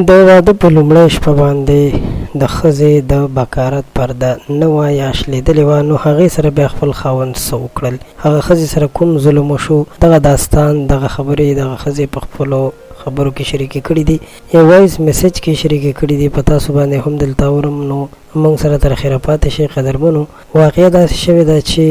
د واده په لومړۍ شپه باندې د ښځې د بکارت پرده نه وه یا شلېدلې وه، نو هغې سره بیا خپل خاوند څه وکړل، هغه ښځې سره کوم ظلم وشو، دغه داستان دغه خبرې دغه ښځې په خپلو خبرو کې شریکې کړي دي، یا وایس میسج کې شریکې کړي دي. په تاسو باندې هم دلته اورم، نو موږ سره تر اخره پاتې شئ. قدرمنو، واقعه داسې شوې ده چې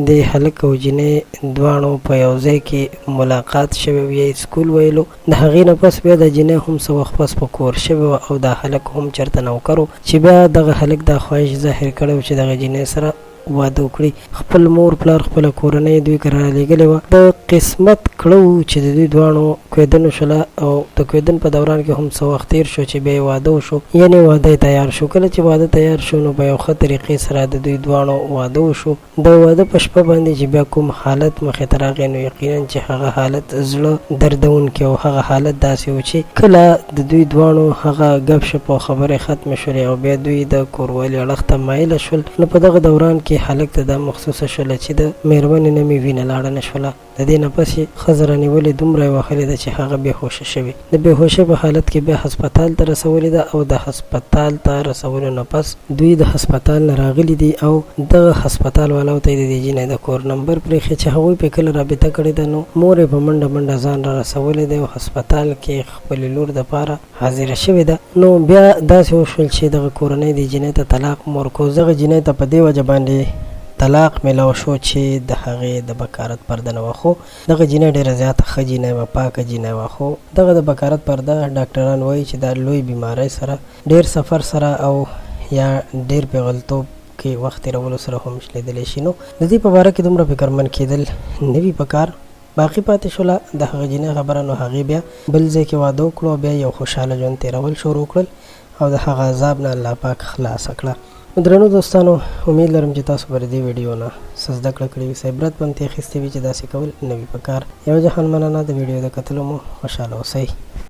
د هلک او جینۍ دواړو په یو ځای کې ملاقات شوی و، یا سکول ویلو. د هغې نه پس بیا د جینۍ هم څه وخت پس په کور شوی و، او د هلک هم چېرته نوکر و چې بیا دغه هلک دا خواهش ظاهر کړی و چې دغه جینۍ سره واده وکړي. خپل مور پلار خپله کورنۍ دوی کره رالیږلې وه. د قسمت کړه و چې د دوی دواړو کویدن وشوله، او د کویدن په دوران کې هم څه وخت تېر شو چې بیا یې واده وشو، یعنې واده تیار شو. کله چې واده تیار شو نو په یو ښه طریقې سره د دوی دواړو واده وشو. د واده په شپه باندې چې بیا کوم حالت مخې ته راغی، نو یقینا چې هغه حالت زړه دردونکی او هغه حالت داسې و چې کله د دوی دواړو هغه ګپ شپ او خبرې ختمې شولې او بیا دوی د کوروالي اړخ ته مایله شول، نو په دغه دوران کې هلک ته دا محسوسه شوله چې د مېرمنې نه مې وینه لاړه نه شوله. د دې نه پس یې ښځه رانیولې دومره یې وهلې ده چې هغه بېهوشه شوې. د بېهوشۍ په حالت کې بیا هسپتال ته رسولې ده، او د هسپتال ته رسولو نه پس دوی د هسپتال نه راغلي دي، او دغه هسپتال والاو ته یې د دې جینۍ د کور نمبر پرېښی چې هغوی پرې کله رابطه کړې ده. نو مور یې په منډه منډه ځان را رسولی دی او هسپتال کې خپلې لور دپاره حاضره شوې ده. نو بیا داسې وشول چې دغه کورنۍ دې جینۍ ته طلاق ورکړو. دغه جینۍ ته په دې وجه باندې طلاق میلاو شو چې د هغې د بکارت پرده نه وه. خو دغه جینۍ ډېره زیاته ښه جینۍ وه، پاکه جینۍ وه. خو دغه د بکارت پرده ډاکټران وایي چې دا لوی بیمارۍ سره، ډېر سفر سره، او یا ډېر پیغلتوب کې وخت تېرولو سره هم شلېدلی شي. نو د دې په باره کې دومره فکرمند کېدل نه وي پکار. باقي پاتې شوله د هغه جینۍ خبره. نو هغې بیا بل ځای کې واده وکړو، او بیا یو خوشحاله ژوند تېرول شروع کړل، او د هغه عذاب نه الله پاک خلاصه کړه. درنو دوستانو، امید لرم چې تاسو به د دې ویډیو نه څه زده کړه کړې وي، څه عبرت به هم ترې اخیستی وي چې داسې کول نه وي پکار. یو جهان مننه، د ویډیو د کتلو مو خوشحاله اوسئ.